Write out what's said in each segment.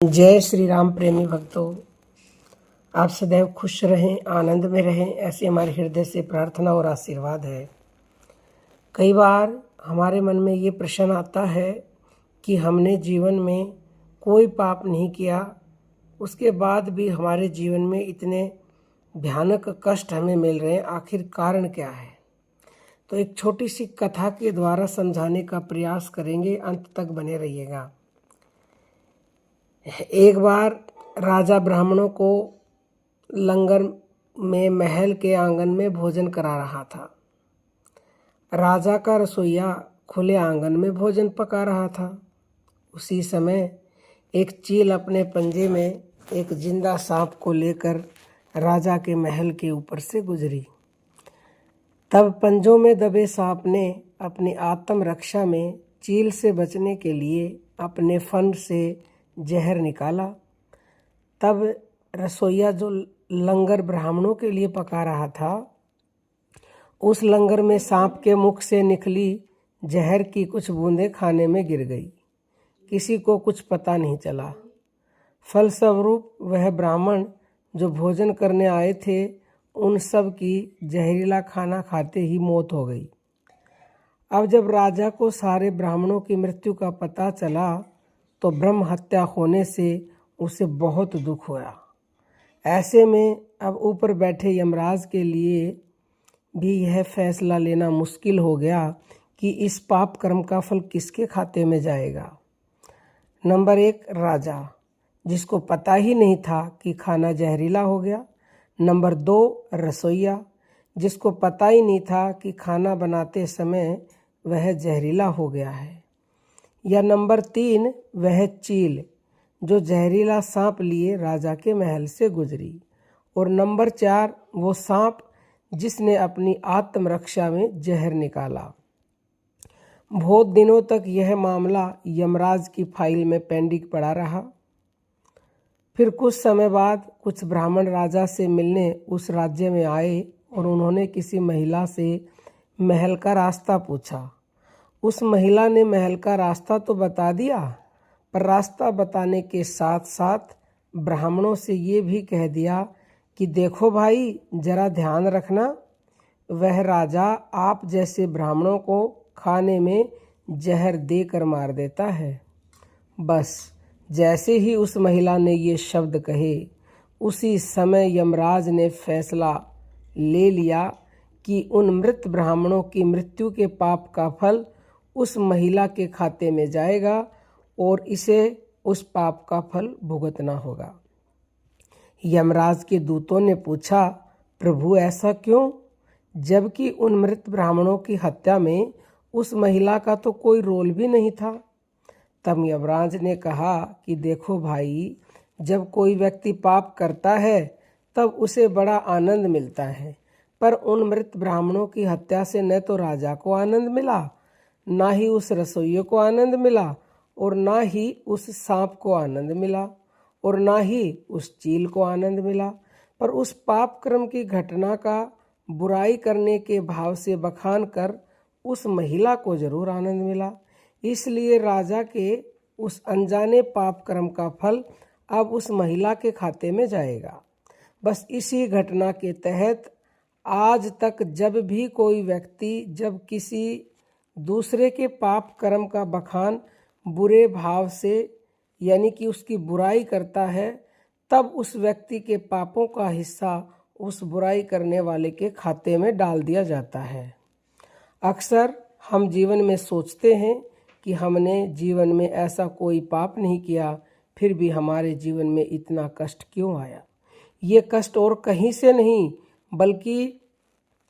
जय श्री राम प्रेमी भक्तों, आप सदैव खुश रहें, आनंद में रहें, ऐसी हमारे हृदय से प्रार्थना और आशीर्वाद है। कई बार हमारे मन में ये प्रश्न आता है कि हमने जीवन में कोई पाप नहीं किया, उसके बाद भी हमारे जीवन में इतने भयानक कष्ट हमें मिल रहे हैं, आखिर कारण क्या है। तो एक छोटी सी कथा के द्वारा समझाने का प्रयास करेंगे, अंत तक बने रहिएगा। एक बार राजा ब्राह्मणों को लंगर में महल के आंगन में भोजन करा रहा था। राजा का रसोइया खुले आंगन में भोजन पका रहा था। उसी समय एक चील अपने पंजे में एक जिंदा सांप को लेकर राजा के महल के ऊपर से गुजरी। तब पंजों में दबे सांप ने अपनी आत्मरक्षा में चील से बचने के लिए अपने फन से जहर निकाला। तब रसोइया जो लंगर ब्राह्मणों के लिए पका रहा था, उस लंगर में सांप के मुख से निकली जहर की कुछ बूंदें खाने में गिर गई। किसी को कुछ पता नहीं चला। फलस्वरूप वह ब्राह्मण जो भोजन करने आए थे, उन सब की जहरीला खाना खाते ही मौत हो गई। अब जब राजा को सारे ब्राह्मणों की मृत्यु का पता चला तो ब्रह्म हत्या होने से उसे बहुत दुख हुआ। ऐसे में अब ऊपर बैठे यमराज के लिए भी यह फैसला लेना मुश्किल हो गया कि इस पाप कर्म का फल किसके खाते में जाएगा। नंबर 1 राजा, जिसको पता ही नहीं था कि खाना जहरीला हो गया। नंबर 2 रसोइया, जिसको पता ही नहीं था कि खाना बनाते समय वह जहरीला हो गया है। या नंबर 3 वह चील जो जहरीला सांप लिए राजा के महल से गुजरी। और नंबर 4 वो सांप जिसने अपनी आत्मरक्षा में जहर निकाला। बहुत दिनों तक यह मामला यमराज की फाइल में पेंडिंग पड़ा रहा। फिर कुछ समय बाद कुछ ब्राह्मण राजा से मिलने उस राज्य में आए और उन्होंने किसी महिला से महल का रास्ता पूछा। उस महिला ने महल का रास्ता तो बता दिया, पर रास्ता बताने के साथ साथ ब्राह्मणों से ये भी कह दिया कि देखो भाई, जरा ध्यान रखना, वह राजा आप जैसे ब्राह्मणों को खाने में जहर देकर मार देता है। बस जैसे ही उस महिला ने ये शब्द कहे, उसी समय यमराज ने फैसला ले लिया कि उन मृत ब्राह्मणों की मृत्यु के पाप का फल उस महिला के खाते में जाएगा और इसे उस पाप का फल भुगतना होगा। यमराज के दूतों ने पूछा, प्रभु ऐसा क्यों, जबकि उन मृत ब्राह्मणों की हत्या में उस महिला का तो कोई रोल भी नहीं था। तब यमराज ने कहा कि देखो भाई, जब कोई व्यक्ति पाप करता है तब उसे बड़ा आनंद मिलता है, पर उन मृत ब्राह्मणों की हत्या से न तो राजा को आनंद मिला, ना ही उस रसोइये को आनंद मिला, और ना ही उस सांप को आनंद मिला, और ना ही उस चील को आनंद मिला, पर उस पाप कर्म की घटना का बुराई करने के भाव से बखान कर उस महिला को जरूर आनंद मिला। इसलिए राजा के उस अनजाने पाप कर्म का फल अब उस महिला के खाते में जाएगा। बस इसी घटना के तहत आज तक जब भी कोई व्यक्ति जब किसी दूसरे के पाप कर्म का बखान बुरे भाव से यानी कि उसकी बुराई करता है, तब उस व्यक्ति के पापों का हिस्सा उस बुराई करने वाले के खाते में डाल दिया जाता है। अक्सर हम जीवन में सोचते हैं कि हमने जीवन में ऐसा कोई पाप नहीं किया, फिर भी हमारे जीवन में इतना कष्ट क्यों आया। ये कष्ट और कहीं से नहीं, बल्कि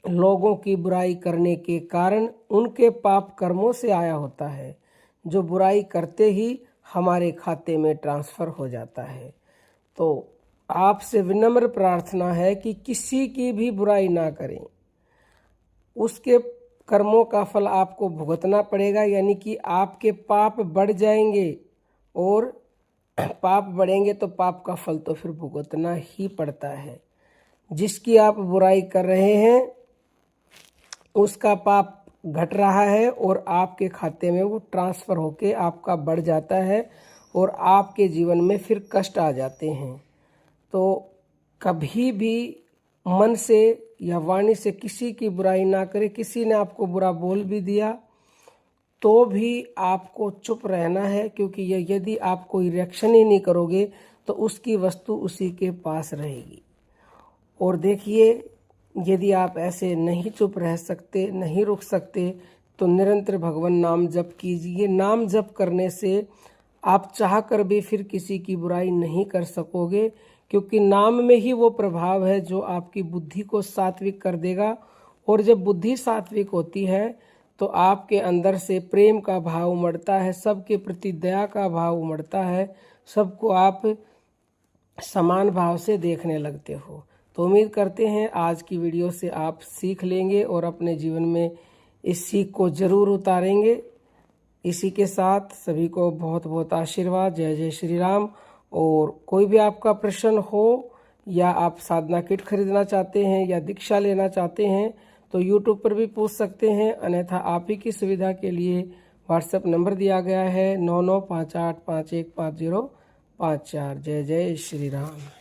लोगों की बुराई करने के कारण उनके पाप कर्मों से आया होता है, जो बुराई करते ही हमारे खाते में ट्रांसफ़र हो जाता है। तो आपसे विनम्र प्रार्थना है कि किसी की भी बुराई ना करें, उसके कर्मों का फल आपको भुगतना पड़ेगा, यानी कि आपके पाप बढ़ जाएंगे, और पाप बढ़ेंगे तो पाप का फल तो फिर भुगतना ही पड़ता है। जिसकी आप बुराई कर रहे हैं उसका पाप घट रहा है और आपके खाते में वो ट्रांसफ़र होके आपका बढ़ जाता है, और आपके जीवन में फिर कष्ट आ जाते हैं। तो कभी भी मन से या वाणी से किसी की बुराई ना करें। किसी ने आपको बुरा बोल भी दिया तो भी आपको चुप रहना है, क्योंकि यदि आप कोई रिएक्शन ही नहीं करोगे तो उसकी वस्तु उसी के पास रहेगी। और देखिए, यदि आप ऐसे नहीं चुप रह सकते, नहीं रुक सकते, तो निरंतर भगवान नाम जप कीजिए। नाम जप करने से आप चाह कर भी फिर किसी की बुराई नहीं कर सकोगे, क्योंकि नाम में ही वो प्रभाव है जो आपकी बुद्धि को सात्विक कर देगा। और जब बुद्धि सात्विक होती है तो आपके अंदर से प्रेम का भाव उमड़ता है, सबके प्रति दया का भाव उमड़ता है, सबको आप समान भाव से देखने लगते हो। तो उम्मीद करते हैं आज की वीडियो से आप सीख लेंगे और अपने जीवन में इस सीख को जरूर उतारेंगे। इसी के साथ सभी को बहुत बहुत आशीर्वाद। जय जय श्री राम। और कोई भी आपका प्रश्न हो या आप साधना किट खरीदना चाहते हैं या दीक्षा लेना चाहते हैं तो YouTube पर भी पूछ सकते हैं, अन्यथा आप ही की सुविधा के लिए व्हाट्सएप नंबर दिया गया है 9958515054। जय जय श्री राम।